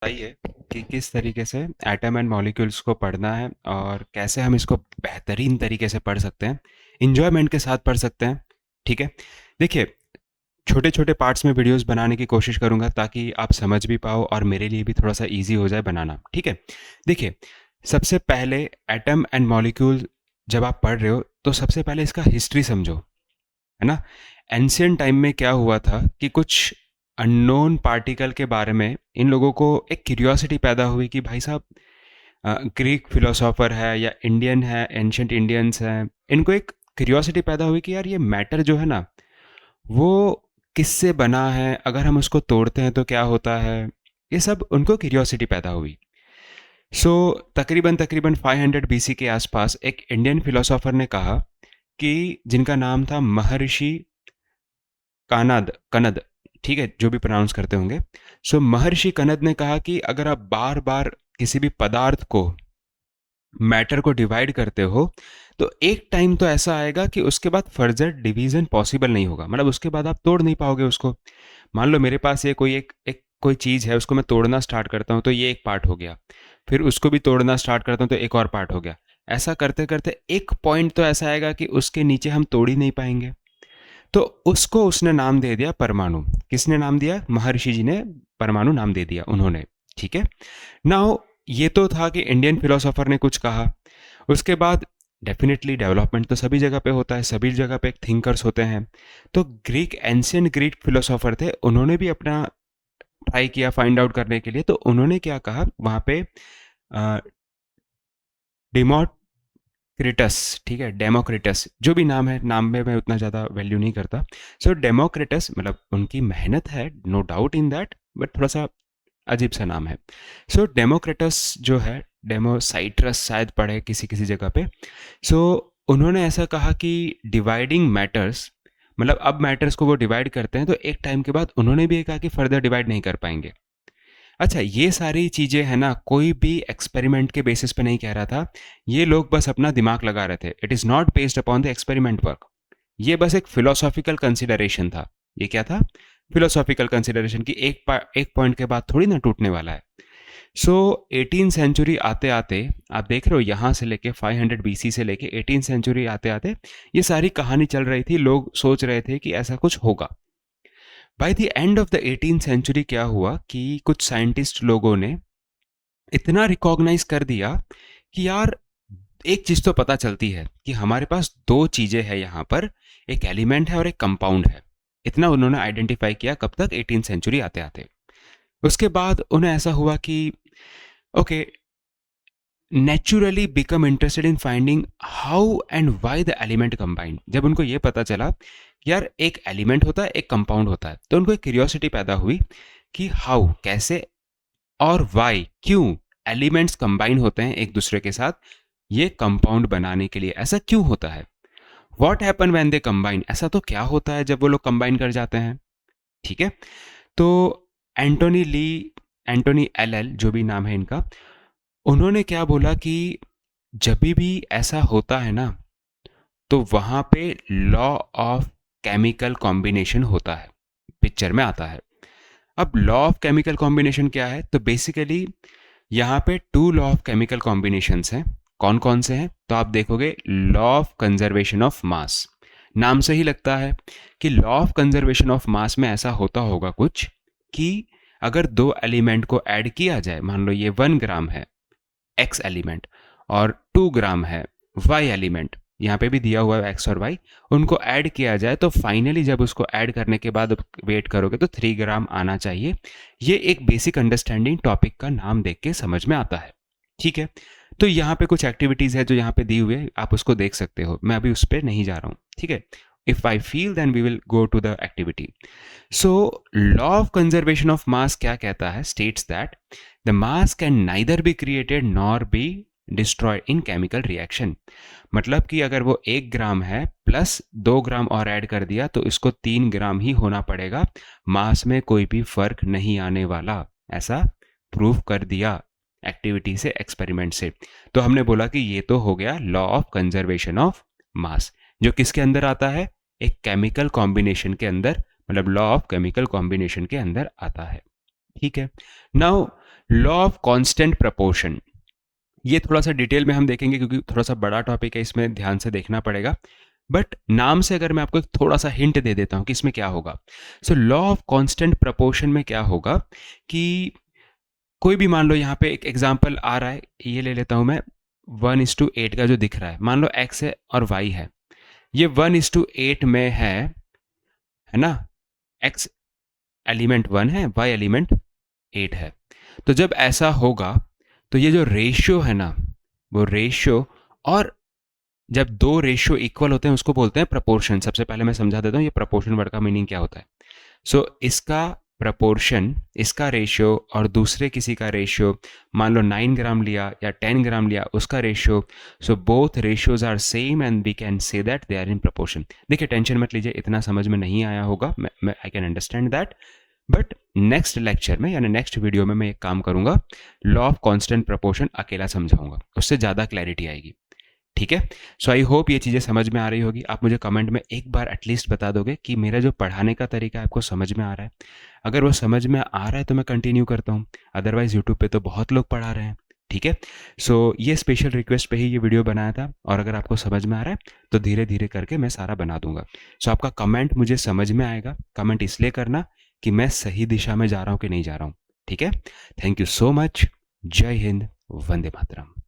बताइए कि किस तरीके से एटम एंड मॉलिक्यूल्स को पढ़ना है और कैसे हम इसको बेहतरीन तरीके से पढ़ सकते हैं, इंजॉयमेंट के साथ पढ़ सकते हैं। ठीक है, देखिए, छोटे छोटे पार्ट्स में वीडियोस बनाने की कोशिश करूंगा ताकि आप समझ भी पाओ और मेरे लिए भी थोड़ा सा इजी हो जाए बनाना। ठीक है, देखिए, सबसे पहले एटम एंड मॉलिक्यूल जब आप पढ़ रहे हो तो सबसे पहले इसका हिस्ट्री समझो, है ना। एंशियंट टाइम में क्या हुआ था कि कुछ अननोन पार्टिकल के बारे में इन लोगों को एक क्यूरियोसिटी पैदा हुई कि भाई साहब, ग्रीक फिलोसोफर है या इंडियन है, एंशियंट इंडियंस हैं, इनको एक क्यूरियोसिटी पैदा हुई कि यार ये मैटर जो है ना, वो किससे बना है, अगर हम उसको तोड़ते हैं तो क्या होता है। ये सब उनको क्यूरियोसिटी पैदा हुई। सो तकरीबन तकरीबन 500 बीसी के आसपास एक इंडियन फिलोसोफर ने कहा कि जिनका नाम था महर्षि कानद कनद, ठीक है, जो भी प्रोनाउंस करते होंगे। सो महर्षि कनद ने कहा कि अगर आप बार बार किसी भी पदार्थ को, मैटर को डिवाइड करते हो तो एक टाइम तो ऐसा आएगा कि उसके बाद फर्दर डिवीजन पॉसिबल नहीं होगा, मतलब उसके बाद आप तोड़ नहीं पाओगे उसको। मान लो मेरे पास ये कोई एक कोई चीज़ है, उसको मैं तोड़ना स्टार्ट करता हूँ तो ये एक पार्ट हो गया, फिर उसको भी तोड़ना स्टार्ट करता हूँ तो एक और पार्ट हो गया। ऐसा करते करते एक पॉइंट तो ऐसा आएगा कि उसके नीचे हम तोड़ ही नहीं पाएंगे। तो उसको उसने नाम दे दिया परमाणु। किसने नाम दिया? महर्षि जी ने परमाणु नाम दे दिया उन्होंने। ठीक है, नाउ ये तो था कि इंडियन फिलोसोफर ने कुछ कहा। उसके बाद डेफिनेटली डेवलपमेंट तो सभी जगह पे होता है, सभी जगह पे थिंकर्स होते हैं। तो ग्रीक, एंशियंट ग्रीक फिलोसोफर थे, उन्होंने भी अपना ट्राई किया फाइंड आउट करने के लिए। तो उन्होंने क्या कहा वहाँ पे, डेमोक्रिटस, ठीक है, डेमोक्रिटस जो भी नाम है, नाम में मैं उतना ज़्यादा वैल्यू नहीं करता। सो डेमोक्रिटस, मतलब उनकी मेहनत है, no doubt in that, but थोड़ा सा अजीब सा नाम है। सो डेमोक्रेटस जो है, डेमोसाइट्रस शायद पढ़े किसी किसी जगह पे। सो उन्होंने ऐसा कहा कि डिवाइडिंग मैटर्स, मतलब अब मैटर्स को वो डिवाइड करते हैं तो एक टाइम के बाद उन्होंने भी ये कहा कि फर्दर डिवाइड नहीं कर पाएंगे। अच्छा, ये सारी चीज़ें है ना, कोई भी एक्सपेरिमेंट के बेसिस पे नहीं कह रहा था। ये लोग बस अपना दिमाग लगा रहे थे। It is not based upon the experiment work. ये बस एक फिलोसॉफिकल कंसिडरेशन था। ये क्या था? फिलोसॉफिकल कंसिडरेशन की एक पॉइंट के बाद थोड़ी ना टूटने वाला है। सो 18 सेंचुरी आते आते, आप देख रहे हो, यहाँ से लेके 500 बीसी से लेके 18 सेंचुरी आते आते ये सारी कहानी चल रही थी। लोग सोच रहे थे कि ऐसा कुछ होगा। By the end of the 18 century क्या हुआ कि कुछ साइंटिस्ट लोगों ने इतना रिकॉग्नाइज कर दिया कि यार, एक चीज तो पता चलती है कि हमारे पास दो चीजें हैं यहाँ पर, एक एलिमेंट है और एक कंपाउंड है। इतना उन्होंने आइडेंटिफाई किया। कब तक? 18 सेंचुरी आते आते। उसके बाद उन्हें ऐसा हुआ कि okay, naturally become interested in finding how and why the element combined. जब उनको ये पता चला कि यार एक एलिमेंट होता है, एक कंपाउंड होता है, तो उनको एक क्यूरियोसिटी पैदा हुई कि हाउ, कैसे, और वाई, क्यों एलिमेंट्स कंबाइन होते हैं एक दूसरे के साथ ये कंपाउंड बनाने के लिए। ऐसा क्यों होता है? What happen when they combine? ऐसा तो क्या होता है जब वो लोग कंबाइन कर जाते हैं? ठीक है, तो एंटोनी ली, एंटोनी एल एल, जो भी नाम है इनका, उन्होंने क्या बोला कि जब भी ऐसा होता है ना, तो वहां पे लॉ ऑफ केमिकल कॉम्बिनेशन होता है, पिक्चर में आता है। अब लॉ ऑफ केमिकल कॉम्बिनेशन क्या है? तो बेसिकली यहाँ पे two law of chemical combinations हैं। कौन कौन से हैं? तो आप देखोगे, law of conservation of mass. नाम से ही लगता है कि law of conservation of mass में ऐसा होता होगा कुछ कि अगर दो एलिमेंट को ऐड किया जाए, मान लो ये 1 ग्राम है एक्स एलिमेंट और 2 ग्राम है वाई एलिमेंट, यहाँ पे भी दिया हुआ है एक्स और वाई, उनको ऐड किया जाए तो फाइनली जब उसको ऐड करने के बाद वेट करोगे तो 3 ग्राम आना चाहिए। ये एक बेसिक अंडरस्टैंडिंग टॉपिक का नाम देख के समझ में आता है। ठीक है, तो यहाँ पे कुछ एक्टिविटीज है जो यहाँ पे दी हुई है, आप उसको देख सकते हो, मैं अभी उस पर नहीं जा रहा हूँ। ठीक है, if I feel then we will go to the activity. So law of conservation of mass क्या कहता है? States that the mass can neither be created nor be destroyed in chemical reaction. मतलब कि अगर वो 1 ग्राम है प्लस 2 ग्राम और add कर दिया तो इसको 3 ग्राम ही होना पड़ेगा, मास में कोई भी फर्क नहीं आने वाला। ऐसा प्रूव कर दिया एक्टिविटी से, एक्सपेरिमेंट से। तो हमने बोला कि ये तो हो गया लॉ ऑफ कंजर्वेशन ऑफ मास, जो किसके अंदर आता है? एक केमिकल कॉम्बिनेशन के अंदर, मतलब लॉ ऑफ केमिकल कॉम्बिनेशन के अंदर आता है। ठीक है। Now law of constant proportion, ये थोड़ा सा डिटेल में हम देखेंगे क्योंकि थोड़ा सा बड़ा टॉपिक है, इसमें ध्यान से देखना पड़ेगा। बट नाम से अगर मैं आपको एक थोड़ा सा हिंट दे देता हूँ कि इसमें क्या होगा। सो लॉ ऑफ कांस्टेंट प्रपोर्शन में क्या होगा कि कोई भी मान लो यहाँ पे एक एग्जांपल आ रहा है, ये ले लेता हूँ मैं, 1:8 का जो दिख रहा है, मान लो x है और y है, ये 1:8 में है ना, x एलिमेंट 1 है, y एलिमेंट 8 है। तो जब ऐसा होगा तो ये जो रेशियो है ना, वो रेशियो, और जब दो रेशियो इक्वल होते हैं उसको बोलते हैं प्रपोर्शन। सबसे पहले मैं समझा देता हूँ ये प्रपोर्शन वर्ड का मीनिंग क्या होता है। सो इसका प्रपोर्शन, इसका रेशियो और दूसरे किसी का रेशियो, मान लो 9 ग्राम लिया या 10 ग्राम लिया, उसका ratio, so both ratios are same and we can say that they are in proportion. देखिए टेंशन मत लीजिए, इतना समझ में नहीं आया होगा, मैं I can understand that. But next lecture में यानी नेक्स्ट वीडियो में मैं एक काम करूंगा, लॉ ऑफ कांस्टेंट प्रपोर्शन अकेला समझाऊंगा, उससे ज़्यादा क्लैरिटी आएगी। ठीक है। सो आई होप ये चीज़ें समझ में आ रही होगी। आप मुझे कमेंट में एक बार एटलीस्ट बता दोगे कि मेरा जो पढ़ाने का तरीका है आपको समझ में आ रहा है। अगर वो समझ में आ रहा है तो मैं कंटिन्यू करता हूँ, अदरवाइज यूट्यूब पे तो बहुत लोग पढ़ा रहे हैं। ठीक है। सो ये स्पेशल रिक्वेस्ट पे ही ये वीडियो बनाया था, और अगर आपको समझ में आ रहा है तो धीरे धीरे करके मैं सारा बना दूंगा। सो आपका कमेंट मुझे समझ में आएगा, कमेंट इसलिए करना कि मैं सही दिशा में जा रहा हूँ कि नहीं जा रहा हूँ। ठीक है। Thank you so much. जय हिंद, वंदे मातरम।